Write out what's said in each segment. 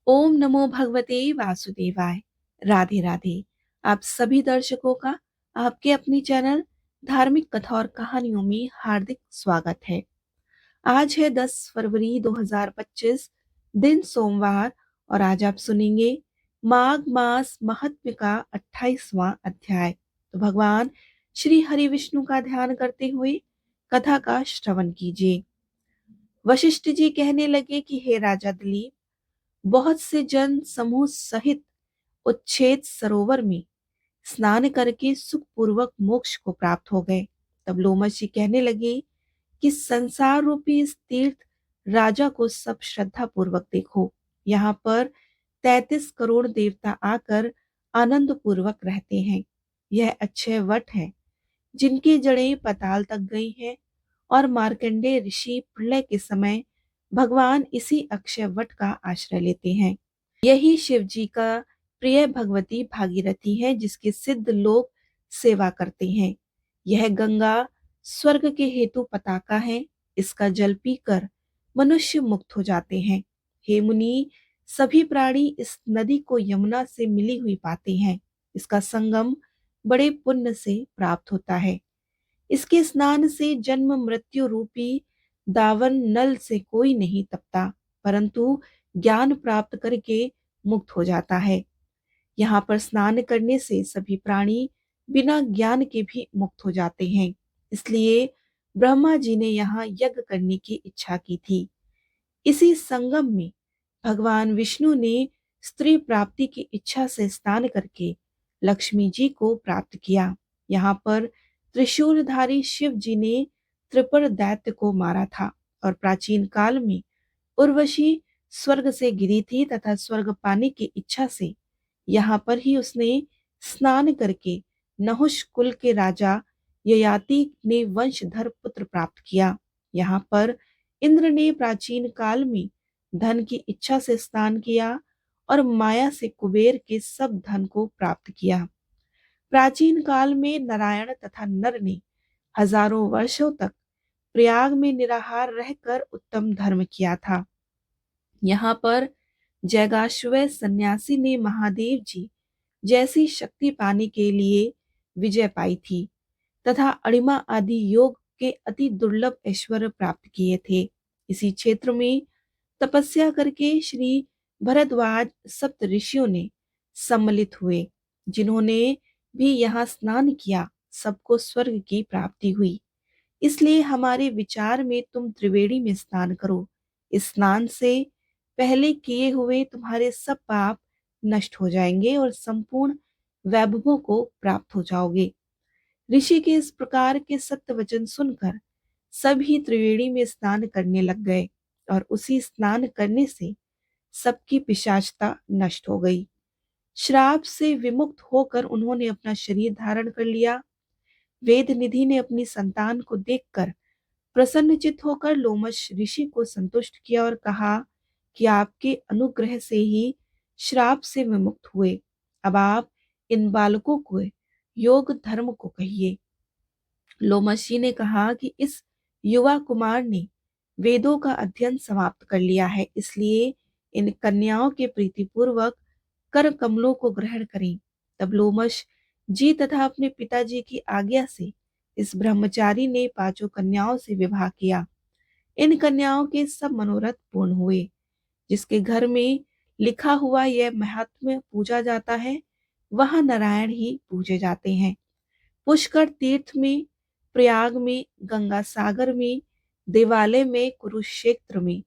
ओम नमो भगवते वासुदेवाय। राधे राधे। आप सभी दर्शकों का आपके अपने चैनल धार्मिक कथा और कहानियों में हार्दिक स्वागत है। आज है 10 फरवरी 2025, दिन सोमवार, और आज आप सुनेंगे माघ मास महात्म्य का 28वां अध्याय। तो भगवान श्री हरि विष्णु का ध्यान करते हुए कथा का श्रवण कीजिए। वशिष्ठ जी कहने लगे कि हे राजा दिलीप, बहुत से जन समूह सहित उच्छेद सरोवर में स्नान करके सुखपूर्वक मोक्ष को प्राप्त हो गए। तब लोमश जी कहने लगे कि संसार रूपी इस तीर्थ राजा को सब श्रद्धा पूर्वक देखो। यहाँ पर 33 करोड़ देवता आकर आनंद पूर्वक रहते हैं। यह अक्षय वट है जिनकी जड़ें पाताल तक गई हैं, और मार्कंडेय ऋषि प्रलय के समय भगवान इसी अक्षय वट का आश्रय लेते हैं। यही शिव जी का प्रिय भगवती भागीरथी है जिसके सिद्ध लोग सेवा करते हैं। यह गंगा स्वर्ग के हेतु पताका है। इसका जल पीकर मनुष्य मुक्त हो जाते हैं। हे मुनि, सभी प्राणी इस नदी को यमुना से मिली हुई पाते हैं। इसका संगम बड़े पुण्य से प्राप्त होता है। इसके स्नान से जन्म मृत्यु रूपी दावन नल से कोई नहीं तपता, परंतु ज्ञान प्राप्त करके मुक्त हो जाता है। यहाँ पर स्नान करने से सभी प्राणी बिना ज्ञान के भी मुक्त हो जाते हैं। इसलिए ब्रह्मा जी ने यहाँ यज्ञ करने की इच्छा की थी। इसी संगम में भगवान विष्णु ने स्त्री प्राप्ति की इच्छा से स्नान करके लक्ष्मी जी को प्राप्त किया। यहाँ पर त्रिशूलधारी शिव जी ने त्रिपुर दैत्य को मारा था, और प्राचीन काल में उर्वशी स्वर्ग से गिरी थी तथा स्वर्ग पाने की इच्छा से यहाँ पर ही उसने स्नान करके नहुष कुल के राजा ययाति ने वंशधर पुत्र प्राप्त किया। यहाँ पर इंद्र ने प्राचीन काल में धन की इच्छा से स्नान किया और माया से कुबेर के सब धन को प्राप्त किया। प्राचीन काल में नारायण तथा नर ने हजारों वर्षों तक प्रयाग में निराहार रहकर उत्तम धर्म किया था। यहाँ पर जैगाश्वय सन्यासी ने महादेव जी जैसी शक्ति पाने के लिए विजय पाई थी तथा अणिमा आदि योग के अति दुर्लभ ऐश्वर्य प्राप्त किए थे। इसी क्षेत्र में तपस्या करके श्री भरद्वाज सप्त ऋषियों ने सम्मिलित हुए। जिन्होंने भी यहाँ स्नान किया सबको स्वर्ग की प्राप्ति हुई। इसलिए हमारे विचार में तुम त्रिवेणी में स्नान करो। इस स्नान से पहले किए हुए तुम्हारे सब पाप नष्ट हो जाएंगे और संपूर्ण वैभवों को प्राप्त हो जाओगे। ऋषि के इस प्रकार के सत्य वचन सुनकर सभी त्रिवेणी में स्नान करने लग गए, और उसी स्नान करने से सबकी पिशाचता नष्ट हो गई। श्राप से विमुक्त होकर उन्होंने अपना शरीर धारण कर लिया। वेद निधि ने अपनी संतान को देखकर प्रसन्नचित्त होकर लोमश ऋषि को संतुष्ट किया और कहा कि आपके अनुग्रह से ही श्राप से विमुक्त हुए। अब आप इन बालकों को योग धर्म को कहिए। लोमशी ने कहा कि इस युवा कुमार ने वेदों का अध्ययन समाप्त कर लिया है, इसलिए इन कन्याओं के प्रीतिपूर्वक कर कमलों को ग्रहण करें। तब लोमश जी तथा अपने पिताजी की आज्ञा से इस ब्रह्मचारी ने पांचों कन्याओं से विवाह किया। इन कन्याओं के सब मनोरथ पूर्ण हुए। जिसके घर में लिखा हुआ यह महात्म्य पूजा जाता है, वह नारायण ही पूजे जाते हैं। पुष्कर तीर्थ में, प्रयाग में, गंगा सागर में, देवालय में, कुरुक्षेत्र में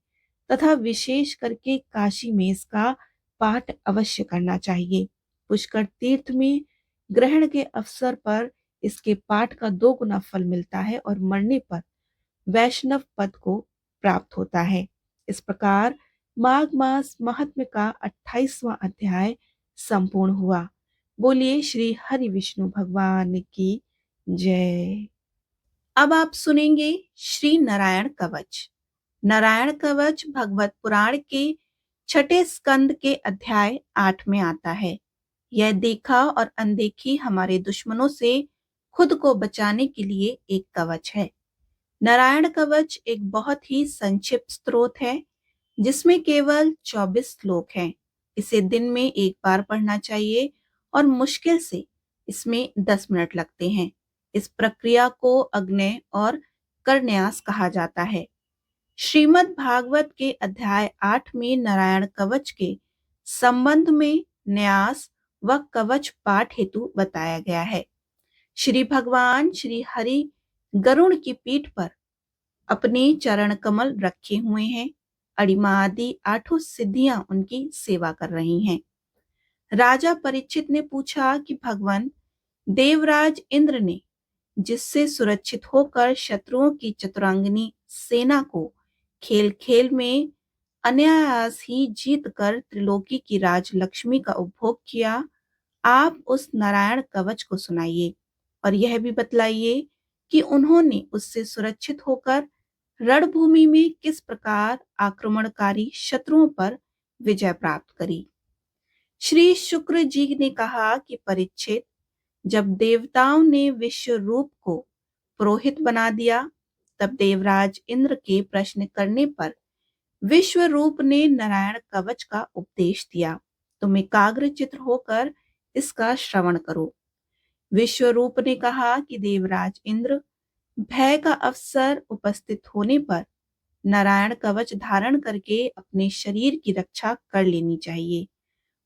तथा विशेष करके काशी में इसका पाठ अवश्य करना चाहिए। पुष्कर तीर्थ में ग्रहण के अवसर पर इसके पाठ का 2 गुना फल मिलता है और मरने पर वैष्णव पद को प्राप्त होता है। इस प्रकार माघ मास महात्म्य का 28वां अध्याय संपूर्ण हुआ। बोलिए श्री हरि विष्णु भगवान की जय। अब आप सुनेंगे श्री नारायण कवच। नारायण कवच भगवत पुराण के 6ठे स्कंद के अध्याय 8 में आता है। यह देखा और अनदेखी हमारे दुश्मनों से खुद को बचाने के लिए एक कवच है। नारायण कवच एक बहुत ही संक्षिप्त स्तोत्र है जिसमें केवल 24 श्लोक हैं। इसे दिन में एक बार पढ़ना चाहिए और मुश्किल से इसमें 10 मिनट लगते हैं। इस प्रक्रिया को अग्न्य और करन्यास कहा जाता है। श्रीमद् भागवत के अध्याय 8 में नारायण कवच के संबंध में न्यास व कवच पाठ हेतु बताया गया है। श्री भगवान श्री हरि गरुड़ की पीठ पर अपने चरण कमल रखे हुए हैं। अड़िमा आदि 8 सिद्धियां उनकी सेवा कर रही हैं। राजा परीक्षित ने पूछा कि भगवान, देवराज इंद्र ने जिससे सुरक्षित होकर शत्रुओं की चतुरांगिनी सेना को खेल खेल में अनायास ही जीत कर त्रिलोकी की राजलक्ष्मी का उपभोग किया, आप उस नारायण कवच को सुनाइए और यह भी बतलाइए कि उन्होंने उससे सुरक्षित होकर रणभूमि में किस प्रकार आक्रमणकारी शत्रुओं पर विजय प्राप्त करी। श्री शुक्र जी ने कहा कि परीक्षित, जब देवताओं ने विश्व रूप को पुरोहित बना दिया, तब देवराज इंद्र के प्रश्न करने पर विश्व रूप ने नारायण कवच का उपदेश दिया। तुम एकाग्रचित्त होकर इसका श्रवण करो। विश्व रूप ने कहा कि देवराज इंद्र, भय का अवसर उपस्थित होने पर नारायण कवच धारण करके अपने शरीर की रक्षा कर लेनी चाहिए।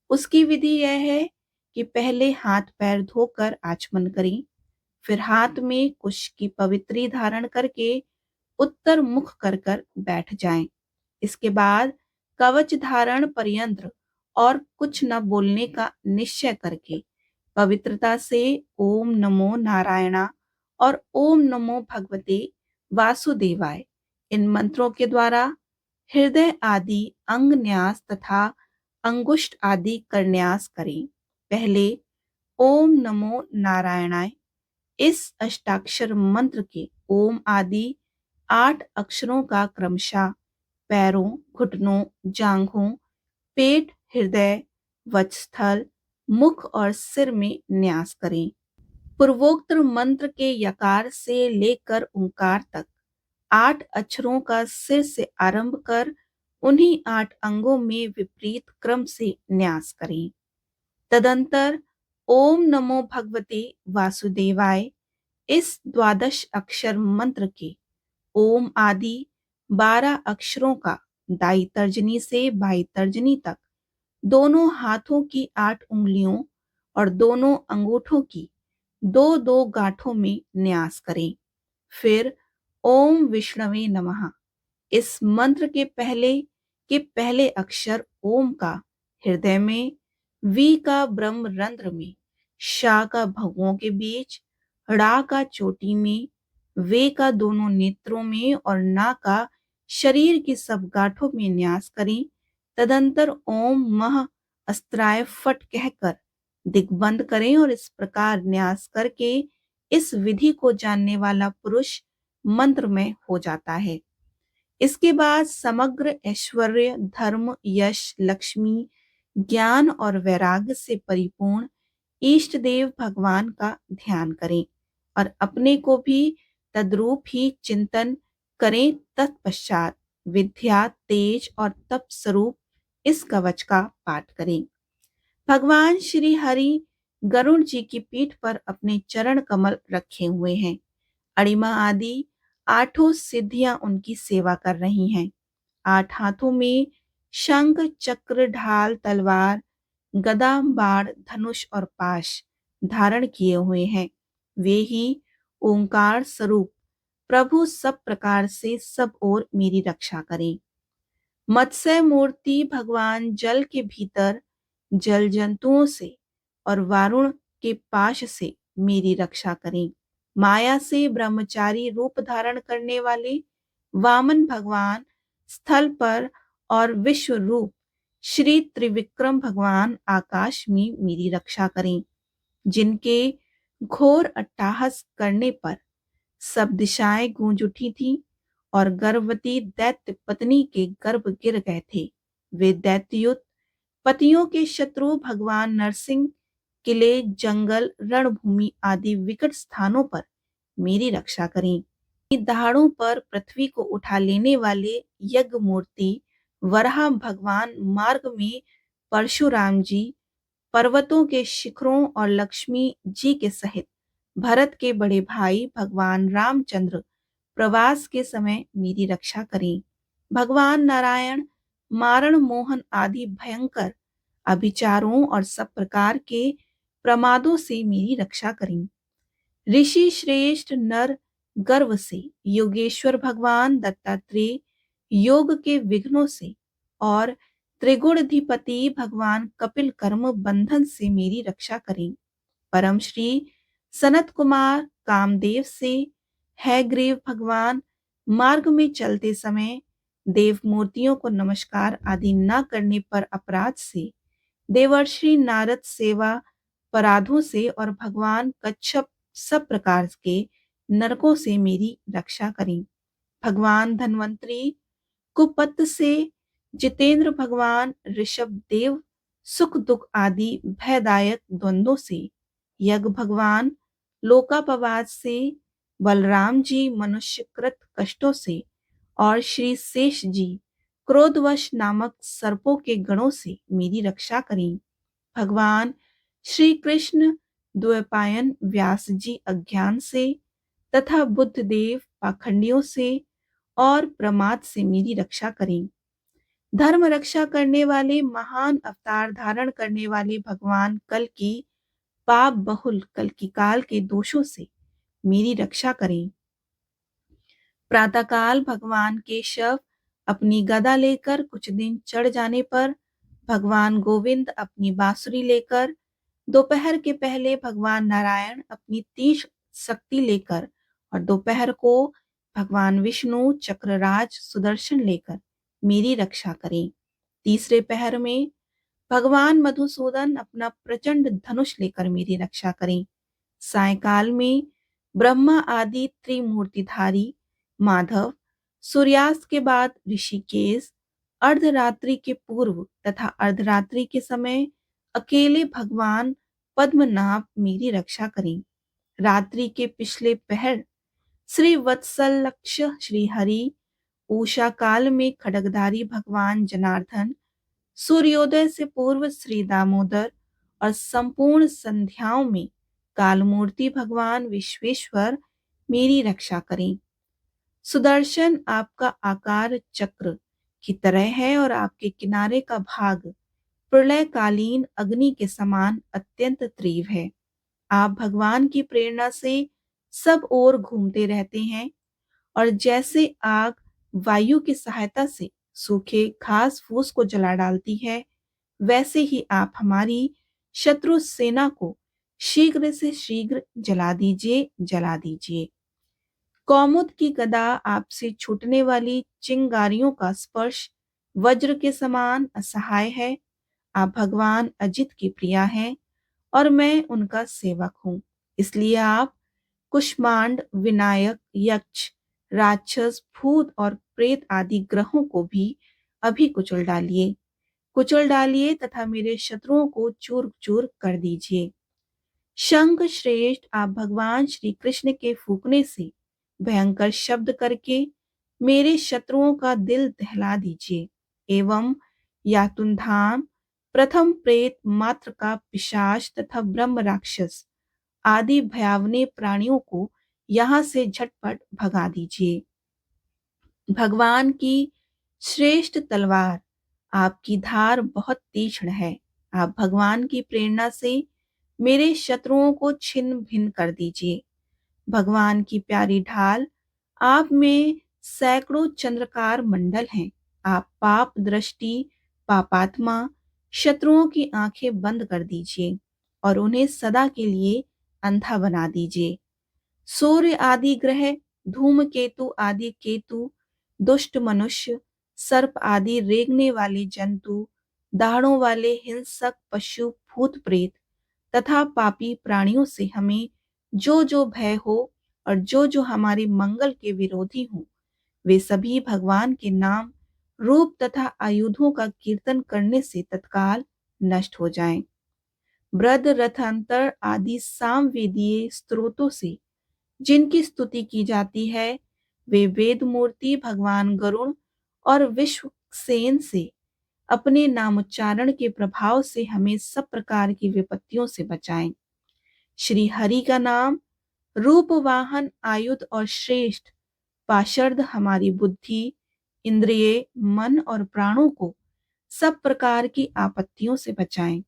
उसकी विधि यह है कि पहले हाथ पैर धोकर आचमन करें, फिर हाथ में कुश की पवित्री धारण करके उत्तर मुख कर कर बैठ जाएं। इसके बाद कवच धारण पर्यंत और कुछ न बोलने का निश्चय करके पवित्रता से ओम नमो नारायणा और ओम नमो भगवते वासुदेवाय इन मंत्रों के द्वारा हृदय आदि अंग न्यास तथा अंगुष्ठ आदि करन्यास करें। पहले ओम नमो नारायणाय इस अष्टाक्षर मंत्र के ओम आदि 8 अक्षरों का क्रमशः पैरों, घुटनों, जांघों, पेट, हृदय, वक्षस्थल, मुख और सिर में न्यास करें। पूर्वोक्त मंत्र के यकार से लेकर ओंकार तक 8 अक्षरों का सिर से आरंभ कर उन्हीं 8 अंगों में विपरीत क्रम से न्यास करें। तदंतर ओम नमो भगवते वासुदेवाय इस 12 अक्षर मंत्र के ओम आदि 12 अक्षरों का दाई तर्जनी से बाई तर्जनी तक दोनों हाथों की 8 उंगलियों और दोनों अंगूठों की 2-2 गांठों में न्यास करें। फिर ओम विष्णवे नमः इस मंत्र के पहले अक्षर ओम का हृदय में, वी का ब्रह्म रंध्र में, शा का भौहों के बीच, ड़ा का चोटी में, वे का दोनों नेत्रों में और ना का शरीर की सब गांठों में न्यास करें। तदंतर ओम मह अस्त्राय फट कहकर दिग्बंध करें और इस प्रकार न्यास करके इस विधि को जानने वाला पुरुष मंत्र में हो जाता है। इसके बाद समग्र ऐश्वर्य, धर्म, यश, लक्ष्मी, ज्ञान और वैराग्य से परिपूर्ण इष्ट देव भगवान का ध्यान करें और अपने को भी तद्रूप ही चिंतन करें। तत्पश्चात विद्या, तेज और तप स्वरूप इस कवच का पाठ करें। भगवान श्री हरि गरुड़ जी की पीठ पर अपने चरण कमल रखे हुए हैं। अणिमा आदि 8 सिद्धियां उनकी सेवा कर रही हैं। 8 हाथों में शंख, चक्र, ढाल, तलवार, गदा, बाण, धनुष और पाश धारण किए हुए हैं। वे ही ओंकार स्वरूप प्रभु सब प्रकार से सब ओर मेरी रक्षा करें। मत्स्य मूर्ति भगवान जल के भीतर जल जंतुओं से और वारुण के पाश से मेरी रक्षा करें। माया से ब्रह्मचारी रूप धारण करने वाले वामन भगवान स्थल पर और विश्व रूप श्री त्रिविक्रम भगवान आकाश में मेरी रक्षा करें। जिनके घोर अट्टहास करने पर सब दिशाएं गूंज उठी थी और गर्भवती दैत्य पत्नी के गर्भ गिर गए थे। वे दैत्युत पतियों के शत्रु भगवान नरसिंह किले, जंगल, रणभूमि आदि विकट स्थानों पर मेरी रक्षा करें। दहाड़ों पर पृथ्वी को उठा लेने वाले यज्ञ मूर्ति वराह भगवान मार्ग में परशुराम जी पर्वतों के शिखरों और लक्ष्मी जी के सहित भरत के बड़े भाई भगवान रामचंद्र प्रवास के समय मेरी रक्षा करें। भगवान नारायण मारण मोहन आदि भयंकर अभिचारों और सब प्रकार के प्रमादों से मेरी रक्षा करें। ऋषि श्रेष्ठ नर गर्व से, योगेश्वर भगवान दत्तात्रेय योग के विघ्नों से और त्रिगुणाधिपति भगवान कपिल कर्म बंधन से मेरी रक्षा करें। परम श्री सनत कुमार कामदेव से, है ग्रीव भगवान मार्ग में चलते समय देव मूर्तियों को नमस्कार आदि न करने पर अपराध से, देवर्षि नारद सेवा अपराधों से और भगवान कच्छप सब प्रकार के नरकों से मेरी रक्षा करें। भगवान धन्वंतरी कुपत से, जितेंद्र भगवान ऋषभ देव सुख दुख आदि भयदायक द्वंद्वों से, यज्ञ भगवान लोकापवाद से, बलराम जी मनुष्यकृत कष्टों से और श्री शेष जी क्रोधवश नामक सर्पों के गणों से मेरी रक्षा करें। भगवान श्री कृष्ण द्वैपायन व्यास जी अज्ञान से तथा बुद्ध देव पाखंडियों से और प्रमाद से मेरी रक्षा करें। धर्म रक्षा करने वाले महान अवतार धारण करने वाले भगवान कल की पाप बहुल कल की काल के दोषों से मेरी रक्षा करें। प्रातःकाल भगवान केशव अपनी गदा लेकर कुछ दिन चढ़ जाने पर भगवान गोविंद अपनी बांसुरी लेकर, दोपहर के पहले भगवान नारायण अपनी तीक्ष्ण शक्ति लेकर और दोपहर को भगवान विष्णु चक्रराज सुदर्शन लेकर मेरी रक्षा करें। तीसरे पहर में भगवान मधुसूदन अपना प्रचंड धनुष लेकर मेरी रक्षा करें। सायकाल में ब्रह्मा आदि त्रिमूर्तिधारी माधव, सूर्यास्त के बाद ऋषिकेश, अर्धरात्रि के पूर्व तथा अर्धरात्रि के समय अकेले भगवान पद्मनाभ मेरी रक्षा करें। रात्रि के पिछले पहर श्री वत्सलक्ष श्री हरि, उषा काल में खड्गधारी भगवान जनार्दन, सूर्योदय से पूर्व श्री दामोदर और संपूर्ण संध्याओं में कालमूर्ति भगवान विश्वेश्वर मेरी रक्षा करें। सुदर्शन आपका आकार चक्र की तरह है और आपके किनारे का भाग प्रलयकालीन अग्नि के समान अत्यंत तीव्र है। आप भगवान की प्रेरणा से सब ओर घूमते रहते हैं और जैसे आग वायु की सहायता से सूखे घास फूस को जला डालती है, वैसे ही आप हमारी शत्रु सेना को शीघ्र से शीघ्र जला दीजिए। कौमुद की गदा आपसे छूटने वाली चिंगारियों का स्पर्श वज्र के समान असहाय है। आप भगवान अजित की प्रिया हैं और मैं उनका सेवक हूँ। इसलिए आप कुष्मांड, विनायक, यक्ष, राक्षस, भूत और प्रेत आदि ग्रहों को भी अभी कुचल डालिए तथा मेरे शत्रुओं को चूर चूर कर दीजिए। शंख श्रेष्ठ, आप भगवान श्री कृष्ण के फूकने से भयंकर शब्द करके मेरे शत्रुओं का दिल दहला दीजिए। एवं यातुन्धाम, प्रथम प्रेत मात्र का पिशाच तथा ब्रह्म राक्षस आदि भयावने प्राणियों को यहाँ से झटपट भगा दीजिए। भगवान की श्रेष्ठ तलवार, आपकी धार बहुत तीक्ष्ण है। आप भगवान की प्रेरणा से मेरे शत्रुओं को छिन्न भिन्न कर दीजिए। भगवान की प्यारी ढाल, आप में सैकड़ों चंद्रकार मंडल हैं। आप पाप दृष्टि, पापात्मा शत्रुओं की आंखें बंद कर दीजिए और उन्हें सदा के लिए अंधा बना दीजिए। सूर्य आदि ग्रह, धूमकेतु आदि केतु, दुष्ट मनुष्य, सर्प आदि रेंगने वाले जंतु, दाढ़ों वाले हिंसक पशु, भूत प्रेत तथा पापी प्राणियों से हमें जो जो भय हो और जो जो हमारे मंगल के विरोधी हो, वे सभी भगवान के नाम, रूप तथा आयुधों का कीर्तन करने से तत्काल नष्ट हो जाएं। ब्रद रथांतर आदि सामवेदीय स्त्रोतों से जिनकी स्तुति की जाती है, वे वेद मूर्ति भगवान गरुण और विश्वसेन से अपने नामोच्चारण के प्रभाव से हमें सब प्रकार की विपत्तियों से बचाएं। श्री हरि का नाम रूप वाहन आयुध और श्रेष्ठ पाशर्द हमारी बुद्धि, इंद्रिय, मन और प्राणों को सब प्रकार की आपत्तियों से बचाएं।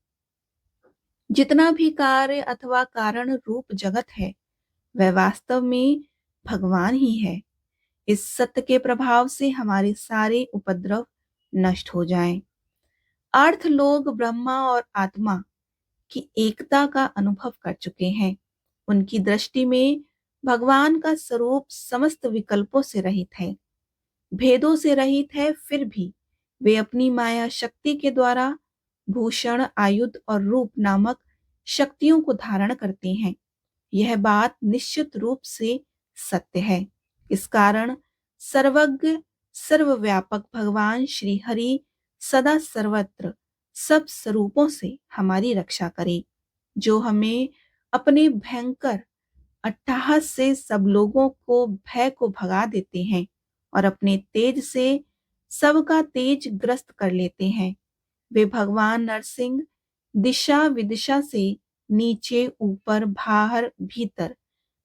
जितना भी कार्य अथवा कारण रूप जगत है वह वास्तव में भगवान ही है। इस सत्य के प्रभाव से हमारे सारे उपद्रव नष्ट हो जाएं। अर्थ लोग ब्रह्मा और आत्मा की एकता का अनुभव कर चुके हैं। उनकी दृष्टि में भगवान का स्वरूप समस्त विकल्पों से रहित है, भेदों से रहित है, फिर भी वे अपनी माया शक्ति के द्वारा भूषण, आयुध और रूप नामक शक्तियों को धारण करते हैं। यह बात निश्चित रूप से सत्य है। इस कारण सर्वज्ञ सर्वव्यापक भगवान श्री हरि सदा सर्वत्र सब स्वरूपों से हमारी रक्षा करे, जो हमें अपने भयंकर अट्टहास से सब लोगों को भय को भगा देते हैं और अपने तेज से सबका तेज ग्रस्त कर लेते हैं। वे भगवान नरसिंह दिशा विदिशा से नीचे ऊपर बाहर भीतर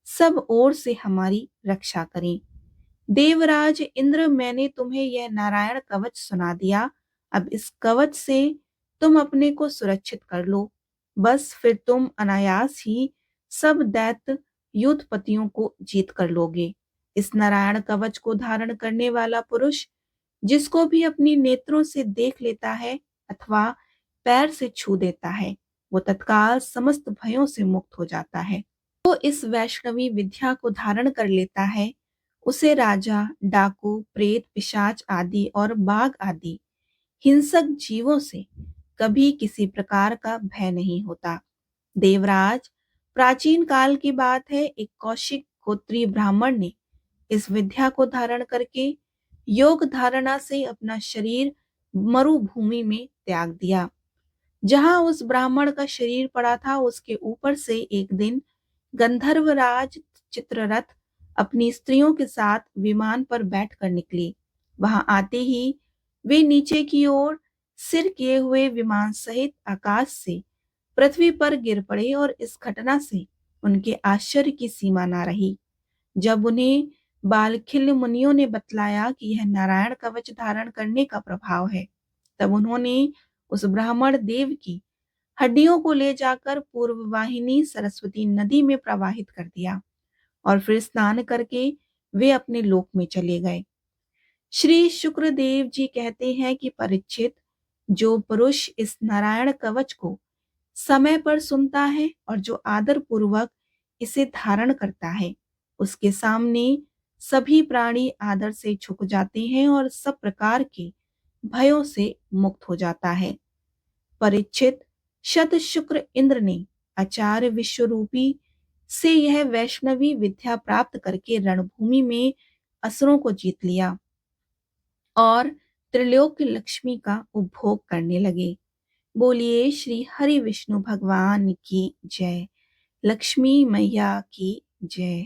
सब ओर से हमारी रक्षा करें। देवराज इंद्र, मैंने तुम्हें यह नारायण कवच सुना दिया। अब इस कवच से तुम अपने को सुरक्षित कर लो। बस फिर तुम अनायास ही सब दैत्य युद्धपतियों को जीत कर लोगे। इस नारायण कवच को धारण करने वाला पुरुष जिसको भी अपनी नेत्रों से देख लेता है अथवा पैर से छू देता है, वो तत्काल समस्त भयों से मुक्त हो जाता है। तो इस वैष्णवी विद्या को धारण कर लेता है, उसे राजा, डाकू, प्रेत, पिशाच आदि और बाघ आदि हिंसक जीवों से कभी किसी प्रकार का भय नहीं होता। देवराज, प्राचीन काल की बात है, एक कौशिक गोत्रीय ब्राह्मण ने इस विद्या को धारण करके योग धारणा से अपना शरीर मरुभूमि में त्याग दिया। जहां उस ब्राह्मण का शरीर पड़ा था उसके ऊपर से एक दिन गंधर्वराज चित्ररथ अपनी स्त्रियों के साथ विमान पर बैठकर निकले। वहां आते ही वे नीचे की ओर सिर किए हुए विमान सहित आकाश से पृथ्वी पर गिर पड़े और इस घटना से उनके आश्चर्य की सीमा ना रही। जब उन्हें बालखिल्य मुनियों ने बतलाया कि यह नारायण कवच धारण करने का प्रभाव है, तब उन्होंने उस ब्राह्मण देव की हड्डियों को ले जाकर पूर्व वाहिनी सरस्वती नदी में प्रवाहित कर दिया और फिर स्नान करके वे अपने लोक में चले गए। श्री शुक्रदेव जी कहते हैं कि परीक्षित, जो पुरुष इस नारायण कवच को समय पर सुनता है और जो आदर पूर्वक इसे धारण करता है, उसके सामने सभी प्राणी आदर से झुक जाते हैं और सब प्रकार के भयों से मुक्त हो जाता है। परीक्षित, शत शुक्र इंद्र ने आचार्य विश्वरूपी से यह वैष्णवी विद्या प्राप्त करके रणभूमि में असुरों को जीत लिया और त्रिलोक लक्ष्मी का उपभोग करने लगे। बोलिए श्री हरि विष्णु भगवान की जय। लक्ष्मी मैया की जय।